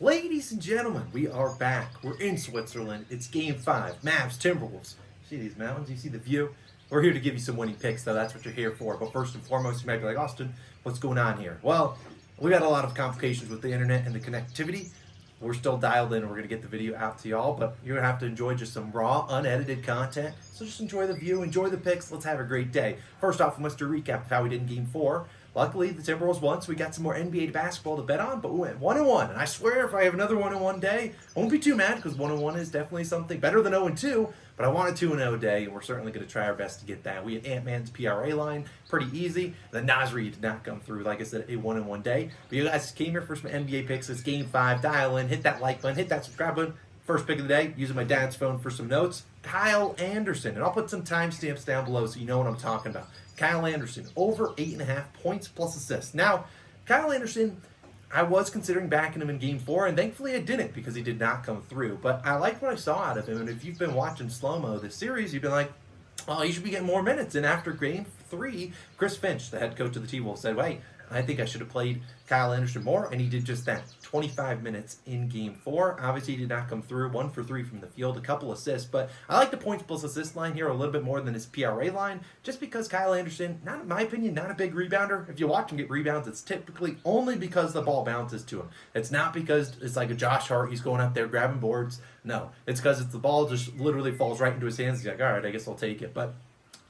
Ladies and gentlemen, we are back. We're in Switzerland. It's Game 5. Mavs, Timberwolves. See these mountains? You see the view? We're here to give you some winning picks, though. That's what you're here for. But first and foremost, you might be like, Austin, what's going on here? Well, we've had a lot of complications with the internet and the connectivity. We're still dialed in. We're going to get the video out to y'all, but you're going to have to enjoy just some raw, unedited content. So just enjoy the view, enjoy the picks. Let's have a great day. First off, let's do a recap of how we did in Game 4. Luckily, the Timberwolves won, so we got some more NBA basketball to bet on, but we went 1-1. And I swear, if I have another 1-1 day, I won't be too mad, because 1-1 is definitely something better than 0-2, but I want a 2-0 day, and we're certainly going to try our best to get that. We had Ant-Man's PRA line, pretty easy. The Nasri did not come through, like I said, a 1-1 day. But you guys came here for some NBA picks. It's Game 5. Dial in, hit that like button, hit that subscribe button. First pick of the day, using my dad's phone for some notes, Kyle Anderson. And I'll put some timestamps down below so you know what I'm talking about. Kyle Anderson, over 8.5 points plus assists. Now, Kyle Anderson, I was considering backing him in Game 4, and thankfully I didn't because he did not come through. But I like what I saw out of him, and if you've been watching slow-mo this series, you've been like, oh, he should be getting more minutes. And after Game 3, Chris Finch, the head coach of the T-Wolves, said, wait, I think I should have played Kyle Anderson more, and he did just that. 25 minutes in Game 4. Obviously, he did not come through. 1 for 3 from the field, a couple assists, but I like the points plus assist line here a little bit more than his PRA line, just because Kyle Anderson, not in my opinion, not a big rebounder. If you watch him get rebounds, it's typically only because the ball bounces to him. It's not because it's like a Josh Hart, he's going up there grabbing boards. No, it's because the ball just literally falls right into his hands. He's like, all right, I guess I'll take it. But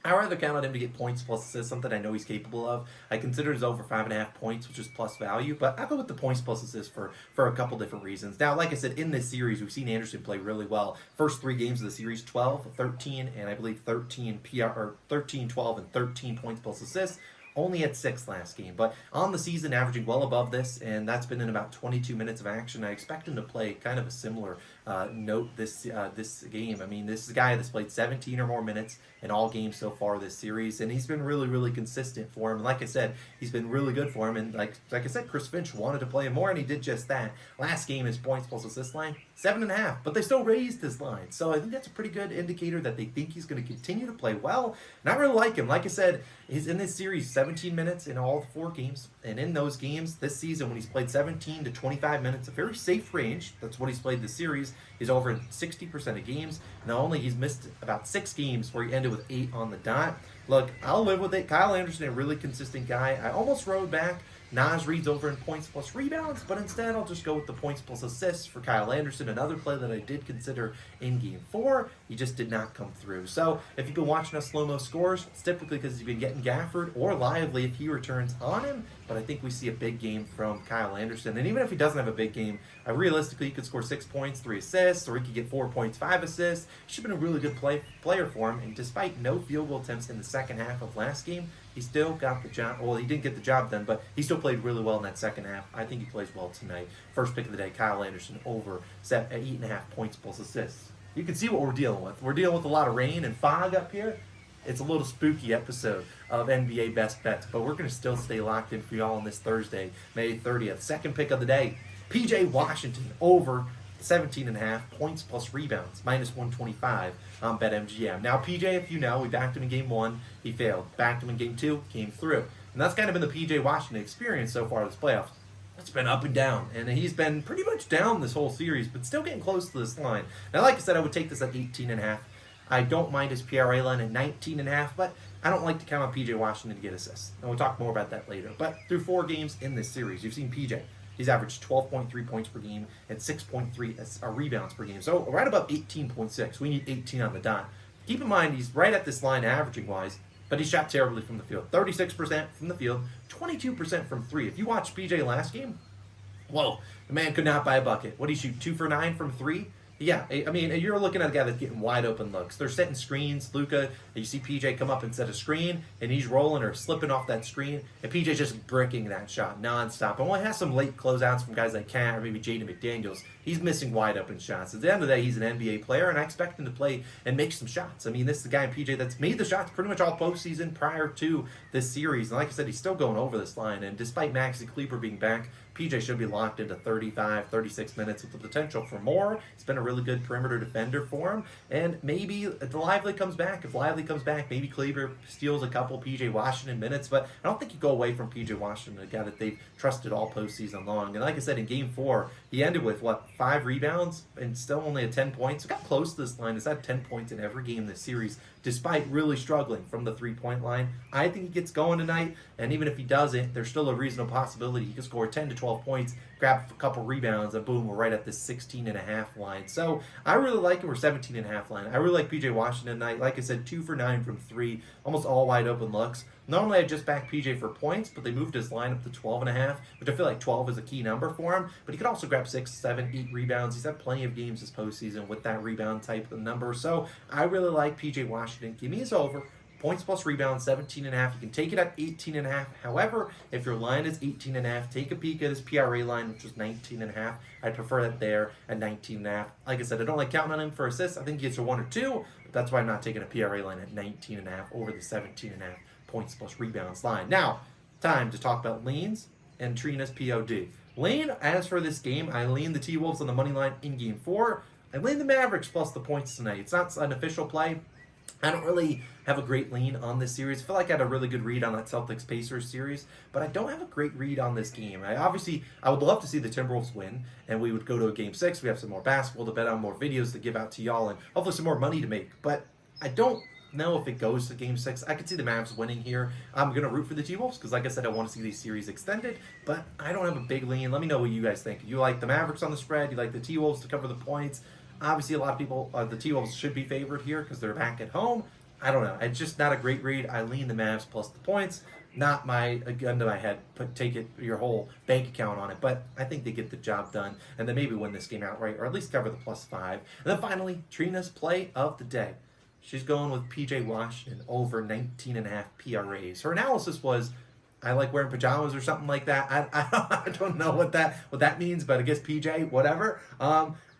I'd rather count on him to get points plus assists, something I know he's capable of. I consider his over 5.5 points, which is plus value, but I go with the points plus assists for a couple different reasons. Now, like I said, in this series, we've seen Anderson play really well. First 3 games of the series, 12, 13, and I believe 13 PR, or 13, 12, and 13 points plus assists. Only at 6 last game, but on the season averaging well above this, and that's been in about 22 minutes of action. I expect him to play kind of a similar note this game. I mean, this is a guy that's played 17 or more minutes in all games so far this series, and he's been really, really consistent for him. And like I said, he's been really good for him. And like I said, Chris Finch wanted to play him more, and he did just that. Last game, his points plus assist line 7.5, but they still raised his line, so I think that's a pretty good indicator that they think he's going to continue to play well. And I really like him. Like I said, he's in this series 17 minutes in all 4 games, and in those games this season when he's played 17 to 25 minutes, a very safe range, that's what he's played this series, he's over 60% of games. Not only he's missed about 6 games where he ended with 8 on the dot. Look, I'll live with it. Kyle Anderson, a really consistent guy. I almost rode back Nas Reed's over in points plus rebounds, but instead I'll just go with the points plus assists for Kyle Anderson, another play that I did consider in Game 4. He just did not come through. So if you've been watching us slow-mo scores, it's typically because he's been getting Gafford or Lively if he returns on him, but I think we see a big game from Kyle Anderson. And even if he doesn't have a big game, realistically he could score 6 points, 3 assists, or he could get 4 points, 5 assists. He should have been a really good player for him, and despite no field goal attempts in the second half of last game, he still got the job. Well, he didn't get the job done, but he still played really well in that second half. I think he plays well tonight. First pick of the day, Kyle Anderson, over 8.5 points plus assists. You can see what we're dealing with. We're dealing with a lot of rain and fog up here. It's a little spooky episode of NBA Best Bets, but we're going to still stay locked in for y'all on this Thursday, May 30th. Second pick of the day, P.J. Washington, over 17.5 points plus rebounds, minus 125 on BetMGM. Now, PJ, if you know, we backed him in Game 1, he failed. Backed him in Game 2, came through. And that's kind of been the PJ Washington experience so far this playoffs. It's been up and down, and he's been pretty much down this whole series, but still getting close to this line. Now, like I said, I would take this at 18.5. I don't mind his PRA line at 19.5, but I don't like to count on PJ Washington to get assists. And we'll talk more about that later. But through 4 games in this series, you've seen PJ. He's averaged 12.3 points per game and 6.3 rebounds per game. So right above 18.6. We need 18 on the dot. Keep in mind, he's right at this line averaging-wise, but he shot terribly from the field. 36% from the field, 22% from 3. If you watch PJ last game, whoa, the man could not buy a bucket. What did he shoot, 2 for 9 from 3? Yeah, I mean, you're looking at a guy that's getting wide open looks. They're setting screens. Luka, you see PJ come up and set a screen, and he's rolling or slipping off that screen, and PJ's just bricking that shot nonstop. And while he has some late closeouts from guys like Cat or maybe Jaden McDaniels, he's missing wide open shots. At the end of the day, he's an NBA player, and I expect him to play and make some shots. I mean, this is the guy in PJ that's made the shots pretty much all postseason prior to this series. And like I said, he's still going over this line. And despite Maxi Kleber being back, PJ should be locked into 35, 36 minutes with the potential for more. He's been a really good perimeter defender for him. And maybe if Lively comes back, maybe Kleber steals a couple PJ Washington minutes. But I don't think you go away from PJ Washington, a guy that they've trusted all postseason long. And like I said, in Game 4, he ended with, 5 rebounds and still only had 10 points. Got close to this line. He's had 10 points in every game this series, despite really struggling from the three-point line. I think he gets going tonight, and even if he doesn't, there's still a reasonable possibility he could score 10 to 12 points, grab a couple rebounds, and boom, we're right at the 16.5 line. So I really like it. We're 17.5 line. I really like PJ Washington tonight. Like I said, 2 for 9 from 3, almost all wide open looks. Normally I just back PJ for points, but they moved his line up to 12.5, which I feel like 12 is a key number for him. But he could also grab 6, 7, 8 rebounds. He's had plenty of games this postseason with that rebound type of number. So I really like PJ Washington. Give me his over. Points plus rebounds, 17.5. You can take it at 18.5. However, if your line is 18.5, take a peek at his PRA line, which was 19.5. I'd prefer that there at 19.5. Like I said, I don't like counting on him for assists. I think he gets a 1 or 2, but that's why I'm not taking a PRA line at 19.5 over the 17.5 points plus rebounds line. Now, time to talk about leans and Trina's POD. Lean, as for this game, I lean the T-Wolves on the money line in Game 4. I lean the Mavericks plus the points tonight. It's not an official play. I don't really have a great lean on this series. I feel like I had a really good read on that Celtics-Pacers series, but I don't have a great read on this game. I would love to see the Timberwolves win, and we would go to a Game 6. We have some more basketball to bet on, more videos to give out to y'all, and hopefully some more money to make. But I don't know if it goes to Game 6. I could see the Mavs winning here. I'm going to root for the T-Wolves because, like I said, I want to see these series extended, but I don't have a big lean. Let me know what you guys think. You like the Mavericks on the spread? You like the T-Wolves to cover the points? Obviously, a lot of people, the T-Wolves should be favored here because they're back at home. I don't know. It's just not a great read. I lean the Mavs plus the points. Not my gun to my head. Take your whole bank account on it. But I think they get the job done. And then maybe win this game outright or at least cover the +5. And then finally, Trina's play of the day. She's going with PJ Washington over 19.5 PRAs. Her analysis was, I like wearing pajamas or something like that. I don't know what that means, but I guess PJ, whatever.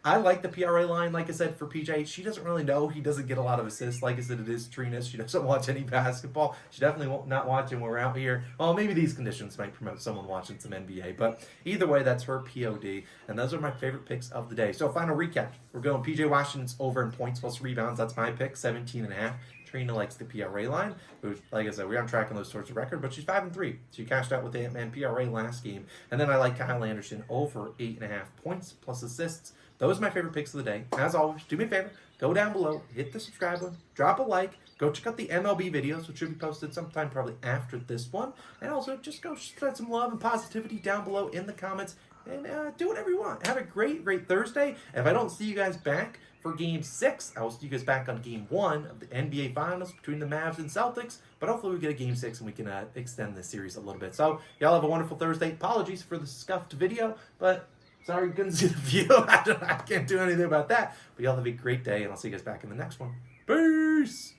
I like the PRA line, like I said, for PJ. She doesn't really know. He doesn't get a lot of assists. Like I said, it is Trina's. She doesn't watch any basketball. She definitely won't not watching when we're out here. Well, maybe these conditions might promote someone watching some NBA. But either way, that's her POD. And those are my favorite picks of the day. So final recap. We're going PJ Washington's over in points plus rebounds. That's my pick, 17.5. Trina likes the PRA line, which, like I said, we're on track on those sorts of record, but she's 5-3. She cashed out with the Ant-Man PRA last game. And then I like Kyle Anderson over 8.5 points plus assists. Those are my favorite picks of the day. As always, do me a favor, go down below, hit the subscribe button, drop a like, go check out the MLB videos, which should be posted sometime probably after this one. And also, just go spread some love and positivity down below in the comments. And do whatever you want. Have a great, great Thursday. If I don't see you guys back for Game 6, I will see you guys back on Game 1 of the NBA Finals between the Mavs and Celtics. But hopefully we get a Game 6 and we can extend this series a little bit. So, y'all have a wonderful Thursday. Apologies for the scuffed video, but sorry you couldn't see the view. I can't do anything about that. But y'all have a great day, and I'll see you guys back in the next one. Peace!